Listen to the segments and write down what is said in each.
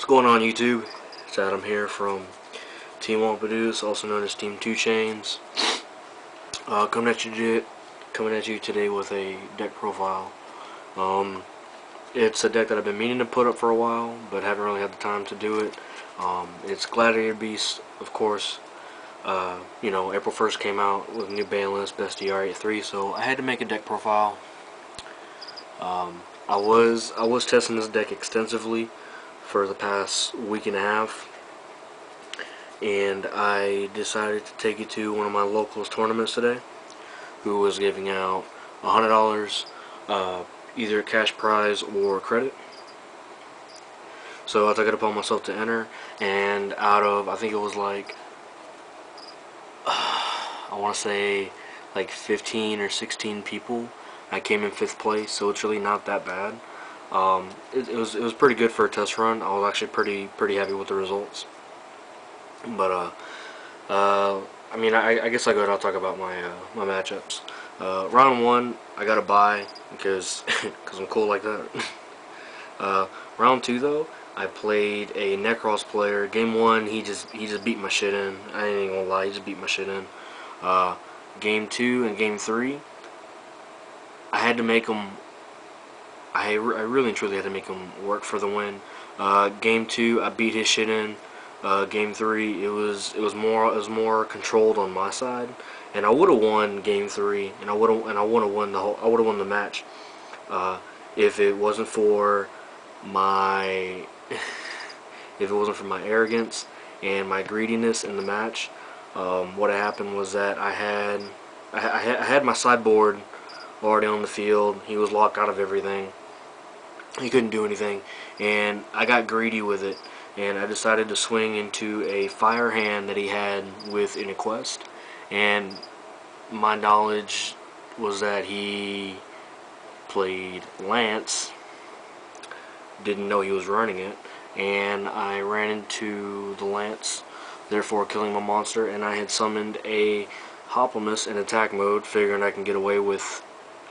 What's going on, YouTube? It's Adam here from Team Wampadoos, also known as Team 2 Chains. Coming at you today with a deck profile. It's a deck that I've been meaning to put up for a while, but haven't really had the time to do it. It's Gladiator Beast, of course. April 1st came out with a new ban list, best DR 83, so I had to make a deck profile. I was testing this deck extensively for the past week and a half, and I decided to take it to one of my locals tournaments today, who was giving out $100, either cash prize or credit. So I took it upon myself to enter, and out of, I think it was like, I want to say like 15 or 16 people, I came in 5th place, so it's really not that bad. It was pretty good for a test run. I was actually pretty happy with the results. But I guess I'll talk about my matchups. Round 1, I got a bye because I'm cool like that. Round 2 though, I played a Necros player. Game 1, he just beat my shit in. I ain't even gonna lie, he just beat my shit in. Game 2 and Game 3, I had to make him. I really and truly had to make him work for the win. Game 2, I beat his shit in. Game 3, it was more controlled on my side, and I would have won Game 3, and I would have won the match, if it wasn't for my arrogance and my greediness in the match. What happened was that I had my sideboard already on the field. He was locked out of everything. He couldn't do anything, and I got greedy with it, and I decided to swing into a fire hand that he had with an quest, and my knowledge was that he played Lance, didn't know he was running it, and I ran into the Lance, therefore killing my monster, and I had summoned a Hoplimus in attack mode, figuring I can get away with,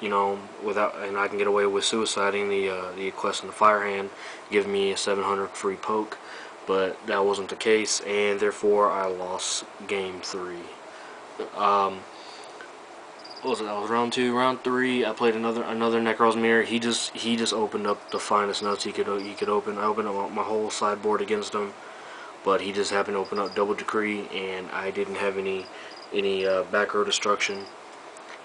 I can get away with suiciding the quest in the fire hand, give me a 700 free poke, but that wasn't the case, and therefore I lost Game 3. What was it? That was round 2. Round 3, I played another Necros mirror. He just opened up the finest nuts he could open. I opened up my whole sideboard against him, but he just happened to open up Double Decree, and I didn't have any back row destruction.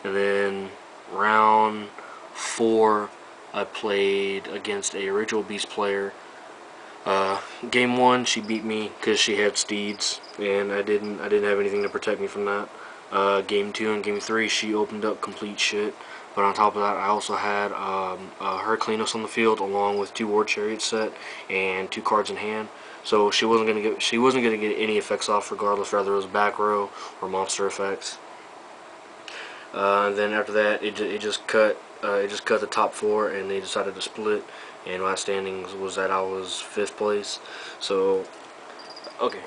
And then round 4, I played against a Ritual Beast player. Game 1, she beat me because she had steeds, and I didn't have anything to protect me from that. Game 2 and Game 3, she opened up complete shit. But on top of that, I also had Hercules on the field, along with 2 War Chariots set and 2 cards in hand. So she wasn't gonna get any effects off, regardless whether it was back row or monster effects. And then after that, it just cut the top 4, and they decided to split. And my standings was that I was 5th place. So, okay,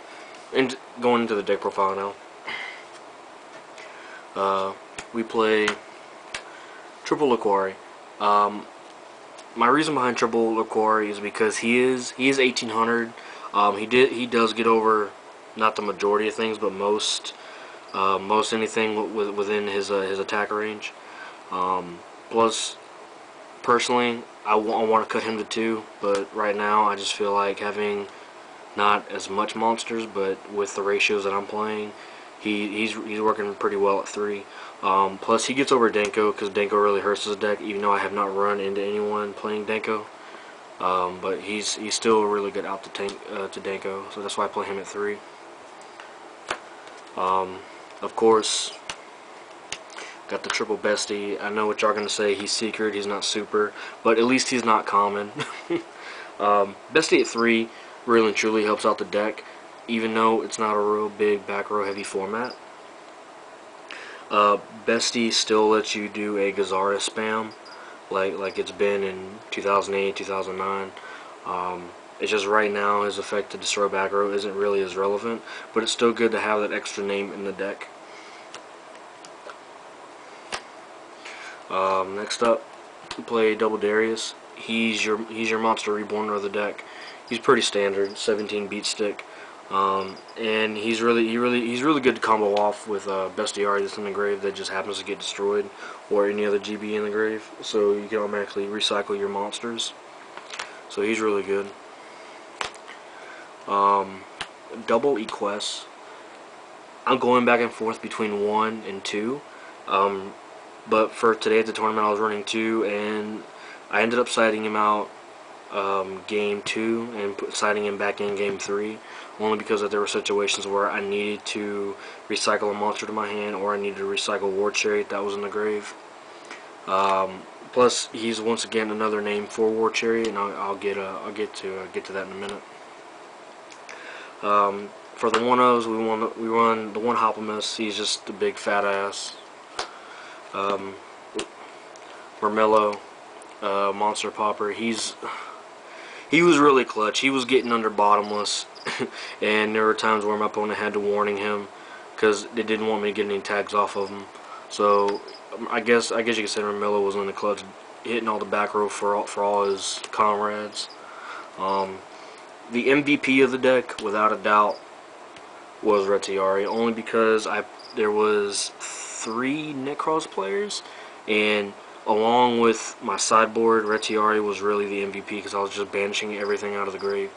and going into the deck profile now. We play Triple Liquari. My reason behind Triple Liquari is because he is 1800. He does get over, not the majority of things, but most anything within his attack range. Plus, personally, I want to cut him to 2, but right now I just feel like having not as much monsters, but with the ratios that I'm playing, he's working pretty well at 3. Plus, he gets over Denko, because Denko really hurts his deck, even though I have not run into anyone playing Denko. But he's still really good out to Denko, so that's why I play him at 3. Of course, got the triple bestie. I know what y'all gonna say. He's secret. He's not super, but at least he's not common. Bestie at 3 really and truly helps out the deck, even though it's not a real big back row heavy format. Bestie still lets you do a Gazarda spam, like it's been in 2008, 2009. It's just right now his effect to destroy back row isn't really as relevant, but it's still good to have that extra name in the deck. Next up, we play Double Darius. he's your monster reborn of the deck. He's pretty standard, 17 beat stick, and he's really good to combo off with bestiary that's in the grave that just happens to get destroyed, or any other GB in the grave. So you can automatically recycle your monsters. So he's really good. Double Equests. I'm going back and forth between 1 and 2. But for today at the tournament, I was running 2, and I ended up siding him out game 2 and siding him back in game 3, only because there were situations where I needed to recycle a monster to my hand, or I needed to recycle War Chariot that was in the grave. Plus, he's once again another name for War Chariot, and I'll get to that in a minute. For the 1-0s, we run the 1 Hoplamus. He's just a big fat ass. Mermello, Monster Popper. He was really clutch. He was getting under bottomless, and there were times where my opponent had to warning him because they didn't want me to get any tags off of him. So I guess you could say Mermello was in the clutch, hitting all the back row for all his comrades. The MVP of the deck, without a doubt, was Retiari, only because there was 3 Necros players, and along with my sideboard, Retiari was really the MVP because I was just banishing everything out of the grave.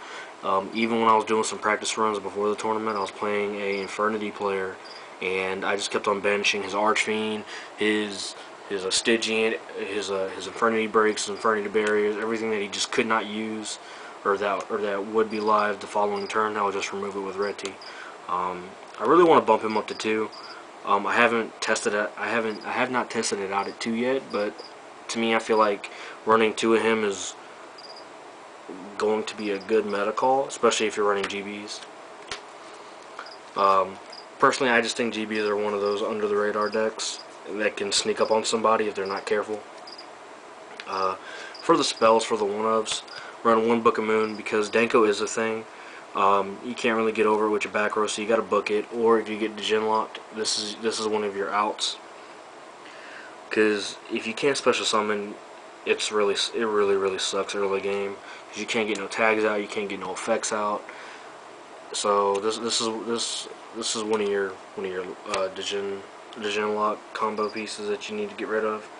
Even when I was doing some practice runs before the tournament, I was playing a Infernity player, and I just kept on banishing his Archfiend, his Stygian, his Infernity Breaks, his Infernity Barriers, everything that he just could not use, or that would be live the following turn. I would just remove it with Reti. I really want to bump him up to 2. I haven't tested it. I have not tested it out at 2 yet. But to me, I feel like running 2 of him is going to be a good meta call, especially if you're running GBs. Personally, I just think GBs are one of those under the radar decks that can sneak up on somebody if they're not careful. For the spells, for the 1-ofs, run 1 Book of Moon because Danko is a thing. You can't really get over it with your back row, so you gotta book it. Or if you get Degen locked, this is one of your outs. Because if you can't special summon, it really sucks early game. Because you can't get no tags out, you can't get no effects out. So this is one of your Degen lock combo pieces that you need to get rid of.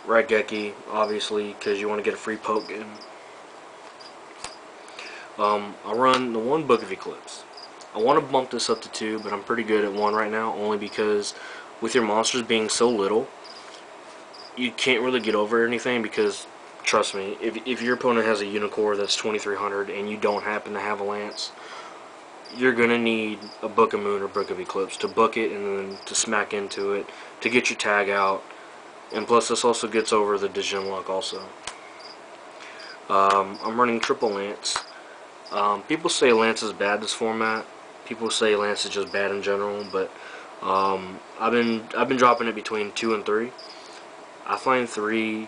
Raigeki, obviously, because you want to get a free poke in. I run the 1 Book of Eclipse. I want to bump this up to 2, but I'm pretty good at 1 right now, only because with your monsters being so little, you can't really get over anything. Because trust me, if your opponent has a Unicorn that's 2300 and you don't happen to have a Lance, you're gonna need a Book of Moon or Book of Eclipse to book it and then to smack into it to get your tag out. And plus, this also gets over the Degen lock also. I'm running triple Lance. People say Lance is bad this format. People say Lance is just bad in general, but I've been dropping it between 2 and 3. I find 3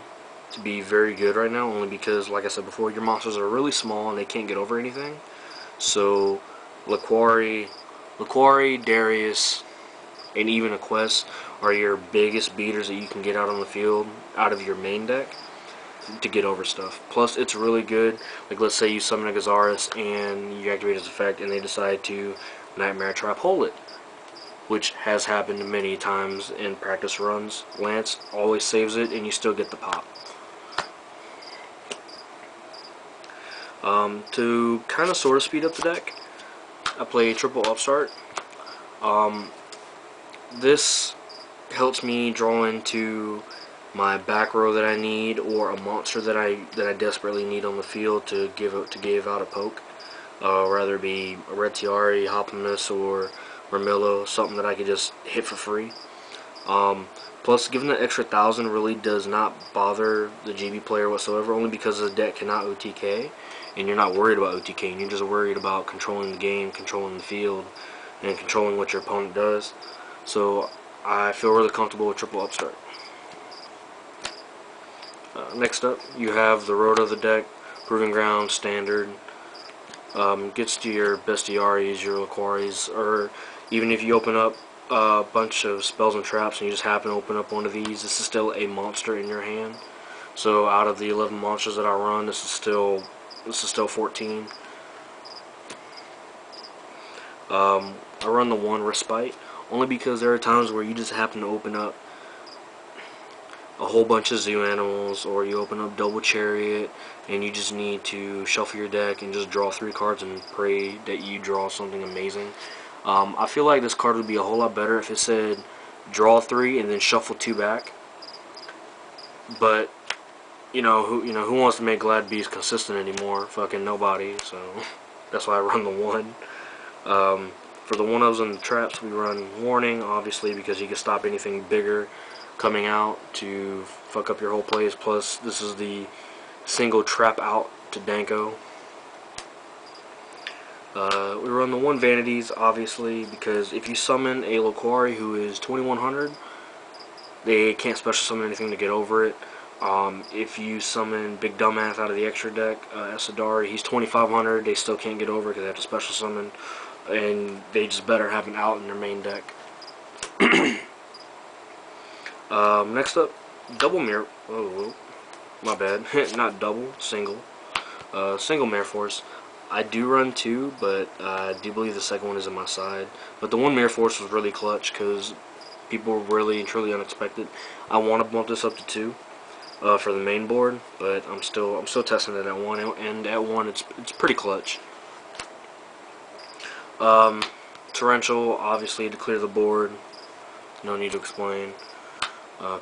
to be very good right now, only because, like I said before, your monsters are really small and they can't get over anything. So Laquari, Darius, and even Equests are your biggest beaters that you can get out on the field out of your main deck to get over stuff. Plus, it's really good. Like, let's say you summon a Gazaris and you activate his effect and they decide to Nightmare Trap Hole it, which has happened many times in practice runs. Lance always saves it and you still get the pop. To kind of sort of speed up the deck, I play triple Upstart. This helps me draw into my back row that I need, or a monster that I desperately need on the field to give out a poke. Rather it be a Retiari, Hoplamus, or Mermello, something that I could just hit for free. Plus, giving the extra 1,000 really does not bother the GB player whatsoever, only because the deck cannot OTK, and you're not worried about OTK, and you're just worried about controlling the game, controlling the field, and controlling what your opponent does. So I feel really comfortable with triple Upstart. Next up, you have the road of the deck, Proving Ground, Standard. Gets to your Bestiaries, your Laquaris, or even if you open up a bunch of spells and traps and you just happen to open up one of these, this is still a monster in your hand. So out of the 11 monsters that I run, this is still 14. I run the 1 respite only because there are times where you just happen to open up a whole bunch of zoo animals, or you open up double chariot and you just need to shuffle your deck and just draw 3 cards and pray that you draw something amazing. I feel like this card would be a whole lot better if it said draw 3 and then shuffle 2 back. But who wants to make Glad Beast consistent anymore? Fucking nobody. So that's why I run the 1. For the 1-ofs and the traps, we run warning, obviously, because you can stop anything bigger coming out to fuck up your whole plays. Plus, this is the single trap out to Danko. We run the 1 vanities, obviously, because if you summon a Loquari who is 2100, they can't special summon anything to get over it. If you summon Big Dumbass out of the extra deck, Esadari, he's 2500, they still can't get over it because they have to special summon, and they just better have an out in their main deck. Next up, double mirror. Oh, my bad. Not double, single. Single Mirror Force. I do run 2, but I do believe the second one is in my side. But the 1 Mirror Force was really clutch because people were really and truly unexpected. I want to bump this up to 2 for the main board, but I'm still testing it at 1, and at 1 it's pretty clutch. Torrential, obviously, to clear the board. No need to explain.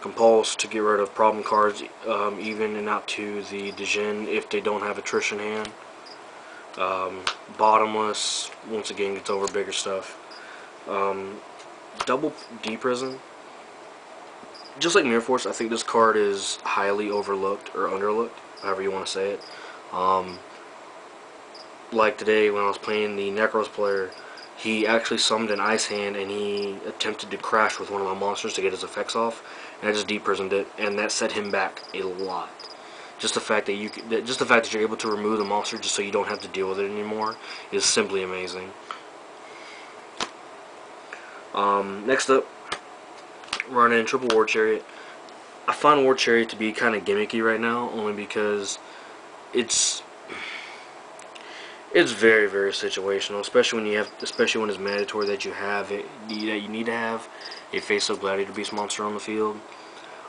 Compulse to get rid of problem cards, even and out to the Djinn if they don't have a Trish in hand. Bottomless, once again, gets over bigger stuff. Double D-Prison. Just like Mirror Force, I think this card is highly overlooked, or underlooked, however you want to say it. Like today, when I was playing the Necros player, he actually summoned an Ice Hand, and he attempted to crash with one of my monsters to get his effects off, and I just D-Prisoned it, and that set him back a lot. Just the fact that you're able to remove the monster just so you don't have to deal with it anymore is simply amazing. Next up, running Triple War Chariot. I find War Chariot to be kind of gimmicky right now, only because it's very, very situational, especially when it's mandatory that you need to have a face-up Gladiator Beast monster on the field.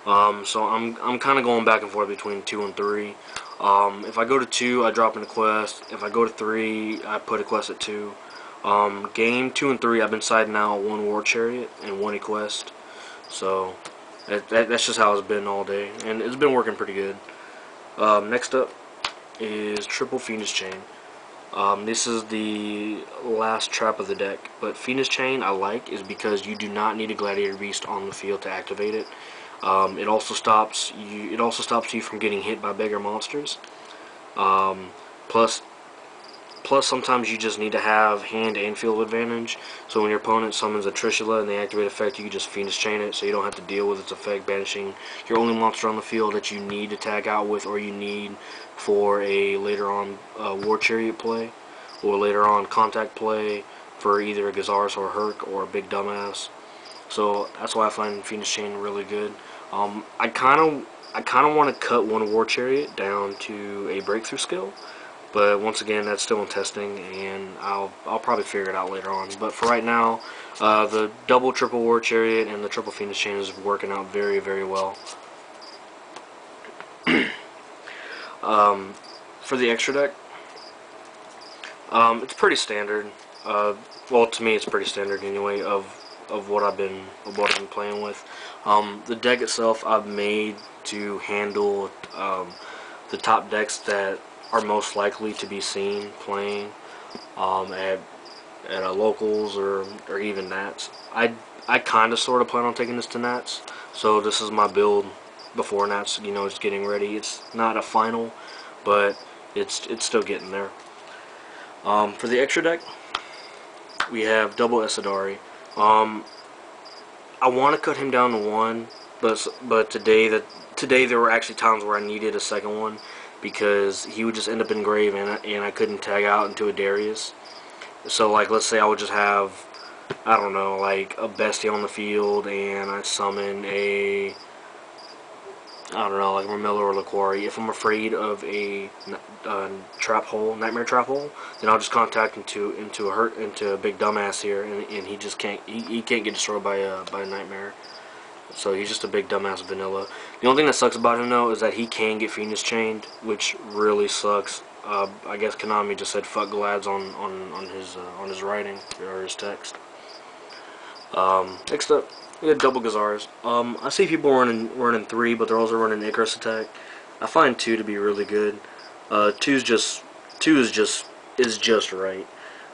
So I'm kind of going back and forth between 2 and 3. If I go to 2, I drop in a quest. If I go to 3, I put a quest at 2. Game 2 and 3, I've been siding out 1 War Chariot and 1 quest. So that's just how it's been all day, and it's been working pretty good. Next up is Triple Phoenix Chain. This is the last trap of the deck, but Phoenix Chain I like is because you do not need a Gladiator Beast on the field to activate it. It also stops you from getting hit by bigger monsters. Plus sometimes you just need to have hand and field advantage. So when your opponent summons a Trishula and they activate effect, you can just Phoenix Chain it, so you don't have to deal with its effect banishing your only monster on the field that you need to tag out with, or you need for a later on War Chariot play, or later on contact play for either a Gazaris or a Herc or a Big Dumbass. So that's why I find Phoenix Chain really good. I kind of want to cut 1 War Chariot down to a breakthrough skill, but once again, that's still in testing, and I'll probably figure it out later on. But for right now, the double Triple War Chariot and the Triple Phoenix Chain is working out very, very well. For the extra deck, it's pretty standard. Well, to me, it's pretty standard anyway of what I've been playing with. The deck itself I've made to handle the top decks that are most likely to be seen playing at locals or even Nats. I kind of sort of plan on taking this to Nats, so this is my build before Nats. It's getting ready. It's not a final, but it's still getting there. For the extra deck, we have double Esadari. I want to cut him down to 1, but today there were actually times where I needed a second one because he would just end up in grave and I couldn't tag out into a Darius. So like, let's say I would just have I don't know, like a bestie on the field, and I summon a, I don't know, like Ramilla or Laquari. If I'm afraid of a trap hole, nightmare trap hole, then I'll just contact into a big dumbass here, and he just can't he can't get destroyed by a nightmare. So he's just a big dumbass vanilla. The only thing that sucks about him though is that he can get Phoenix chained, which really sucks. I guess Konami just said fuck Glads on his writing or his text. Next up, we got double Gazars. I see people running 3, but they're also running Icarus attack. I find 2 to be really good. 2 is just right.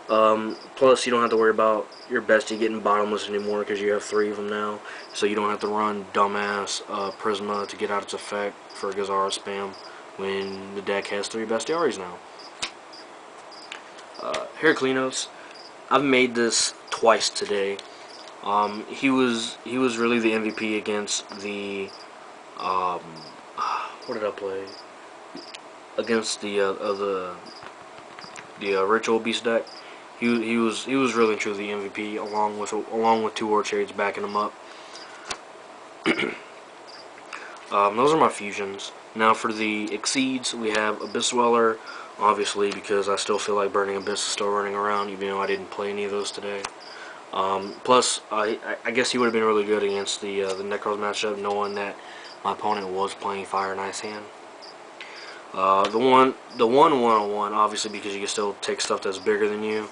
Plus, you don't have to worry about your bestie getting bottomless anymore because you have 3 of them now. So you don't have to run dumbass Prisma to get out its effect for Gazara spam when the deck has 3 bestiaries now. Heraclinos, I've made this twice today. He was really the MVP against the what did I play? Against the Ritual Beast deck. He was really and truly the MVP along with 2 War Chariots backing him up. Those are my fusions. Now for the Exceeds, we have Abyss Dweller, obviously because I still feel like Burning Abyss is still running around, even though I didn't play any of those today. Plus, I guess he would have been really good against the Necros matchup, knowing that my opponent was playing Fire and Ice Hand. The one 101, obviously because you can still take stuff that's bigger than you.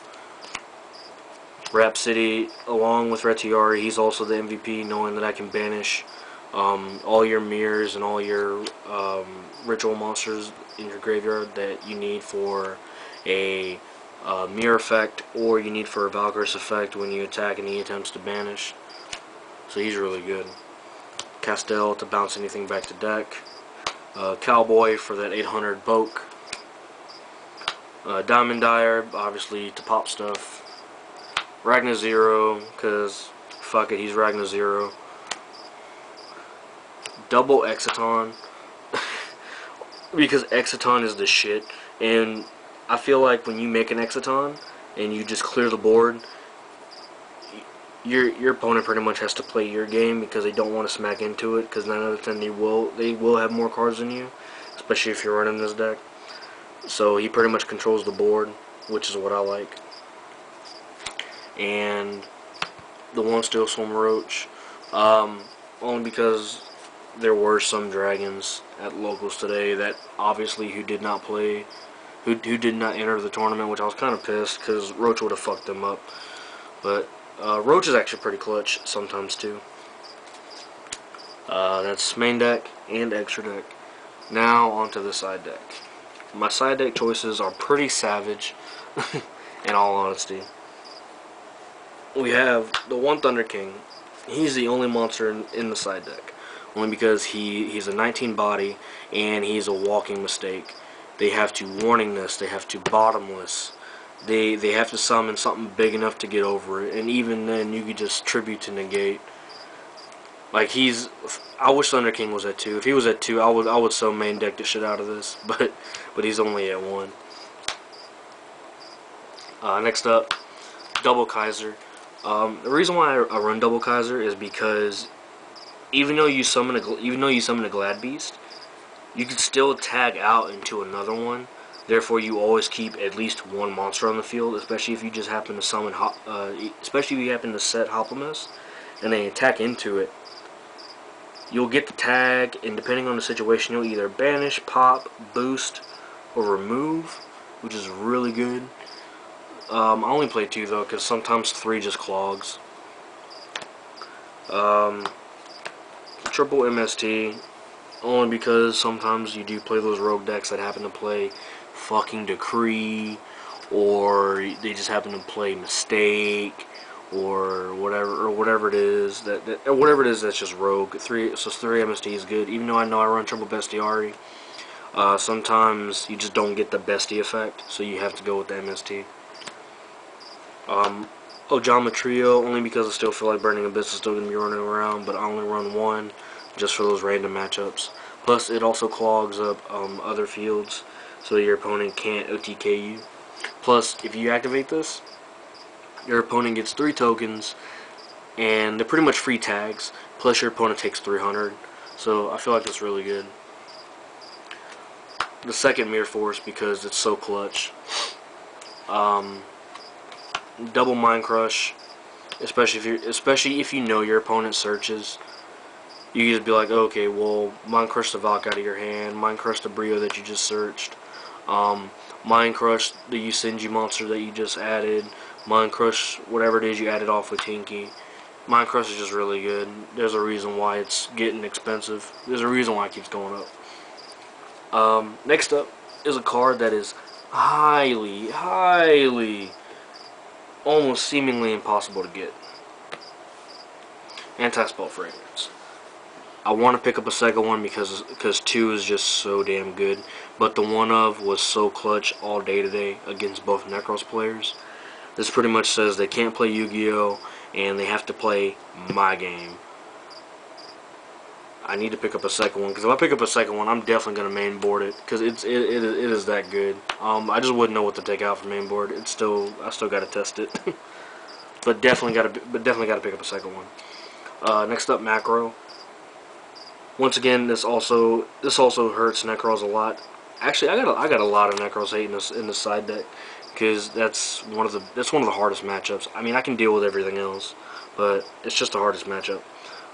Rhapsody, along with Retiari, he's also the MVP, knowing that I can banish all your mirrors and all your ritual monsters in your graveyard that you need for a mirror effect, or you need for a Valkyrus effect when you attack and he attempts to banish. So he's really good. Castell to bounce anything back to deck. Cowboy for that 800 poke. Diamond Dyer, obviously, to pop stuff. Ragnar Zero, because fuck it, he's Ragnar Zero. Double Exciton, because Exciton is the shit, and I feel like when you make an Exciton and you just clear the board, your opponent pretty much has to play your game because they don't want to smack into it, because 9 out of 10 they will have more cards than you, especially if you're running this deck. So he pretty much controls the board, which is what I like. And the one Steel Swim Roach, only because there were some dragons at locals today that obviously who did not play, who did not enter the tournament, which I was kind of pissed because Roach would have fucked them up. But Roach is actually pretty clutch sometimes too. That's main deck and extra deck. Now onto the side deck. My side deck choices are pretty savage, in all honesty. We have the one Thunder King. He's the only monster in the side deck, only because he's a 19 body and he's a walking mistake. They have to warning this, they have to bottomless, they have to summon something big enough to get over it, and even then you could just tribute to negate. Like I wish Thunder King was at 2. If he was at 2, I would so main deck the shit out of this, but he's only at 1. Next up, Double Kaiser. The reason why I run Double Kaiser is because even though you summon a Glad Beast, you can still tag out into another one. Therefore, you always keep at least one monster on the field, especially if you just happen to summon, especially if you happen to set Hoplomess and then attack into it. You'll get the tag, and depending on the situation, you'll either banish, pop, boost, or remove, which is really good. I only play 2 though, because sometimes 3 just clogs. Triple MST, only because sometimes you do play those rogue decks that happen to play fucking Decree, or they just happen to play Mistake, or whatever it is that's just rogue. 3 MST is good, even though I run triple bestiary. Sometimes you just don't get the bestie effect, so you have to go with the MST. Ojama Trio, only because I still feel like Burning Abyss is still going to be running around, but I only run 1 just for those random matchups. Plus, it also clogs up other fields, so your opponent can't OTK you. Plus, if you activate this, Your opponent gets 3 tokens, and they're pretty much free tags, plus your opponent takes 300. So I feel like that's really good. The second Mirror Force, because it's so clutch. Double Mind Crush, especially if you know your opponent searches. You can just be like, okay, well, Mind Crush the Valk out of your hand, Mind Crush the Brio that you just searched, Mind Crush the Yusenji monster that you just added, Mind Crush whatever it is you added off with Tinky. Mind Crush is just really good. There's a reason why it's getting expensive. There's a reason why it keeps going up. Next up is a card that is highly, almost seemingly impossible to get. Anti-Spell Fragrance. I want to pick up a second one because 2 is just so damn good, but the one of was so clutch all day today against both Necros players. This pretty much says they can't play Yu-Gi-Oh! And they have to play my game. I need to pick up a second one, because if I pick up a second one, I'm definitely going to main board it, because it is that good. I just wouldn't know what to take out for main board. I still got to test it. but definitely got to pick up a second one. Next up, Macro. Once again, this also hurts Necros a lot. Actually, I got a lot of Necros hate in this side deck, because that's one of the hardest matchups. I mean, I can deal with everything else, but it's just the hardest matchup.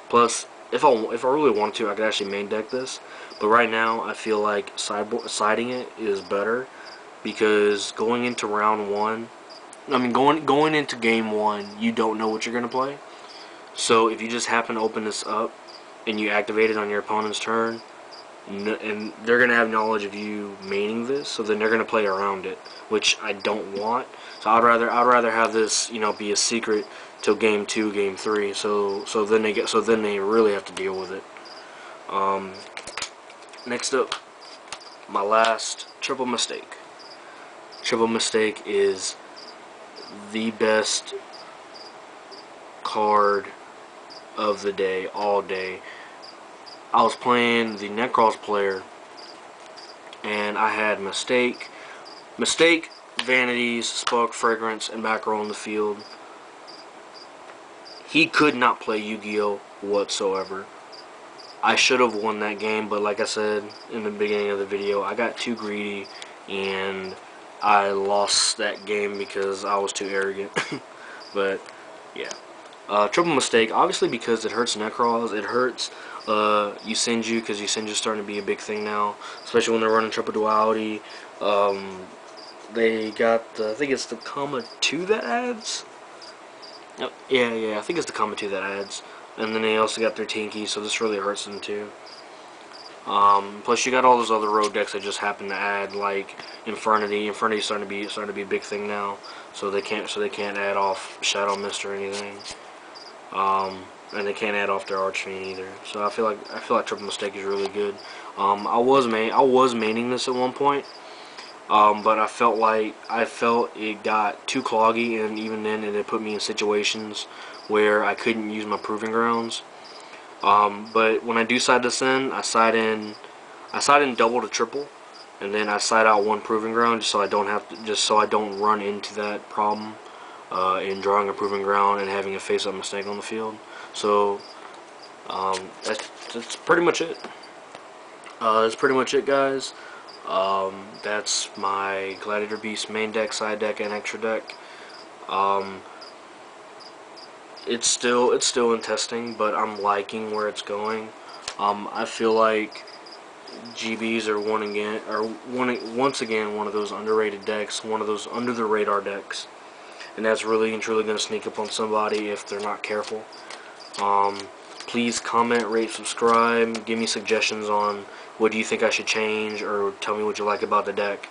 Plus, if I really wanted to, I could actually main deck this. But right now, I feel like siding it is better, because going into round 1, I mean going into game 1, you don't know what you're gonna play. So if you just happen to open this up and you activate it on your opponent's turn, and they're going to have knowledge of you maining this, so then they're going to play around it, which I don't want. So I'd rather have this, be a secret till game 2, game 3. So then they really have to deal with it. Next up, my last Triple Mistake. Triple Mistake is the best card of the day, all day. I was playing the Necros player, and I had Mistake, Vanities, Spark Fragrance, and Macro on the field. He could not play Yu-Gi-Oh! Whatsoever. I should have won that game, but like I said in the beginning of the video, I got too greedy, and I lost that game because I was too arrogant. But, yeah. Triple Mistake, obviously because it hurts Necros, it hurts Yusenju, because Yusenju's starting to be a big thing now, especially when they're running Triple Duality. They got, I think it's the Comma 2 that adds? Yeah, I think it's the Comma 2 that adds. And then they also got their Tinky, so this really hurts them too. Plus you got all those other road decks that just happen to add, like Infernity. Infernity's starting to be a big thing now, so they can't add off Shadow Mist or anything. And they can't add off their Archfiend either. So I feel like Triple Mistake is really good. I was maining this at one point, but I felt it got too cloggy, and even then it put me in situations where I couldn't use my Proving Grounds. But when I do side this in, I side in double to triple, and then I side out 1 Proving Ground just so I don't run into that problem in drawing a Proving Ground and having a face-up mistake on the field. So that's pretty much it. That's pretty much it, guys. That's my Gladiator Beast main deck, side deck, and extra deck. It's still in testing, but I'm liking where it's going. I feel like GBs are once again one of those underrated decks, one of those under the radar decks, and that's really and truly going to sneak up on somebody if they're not careful. Please comment, rate, subscribe, give me suggestions on what do you think I should change, or tell me what you like about the deck.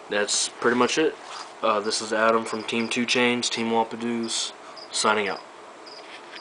That's pretty much it. This is Adam from Team 2 Chains, Team Wapadoos, signing out.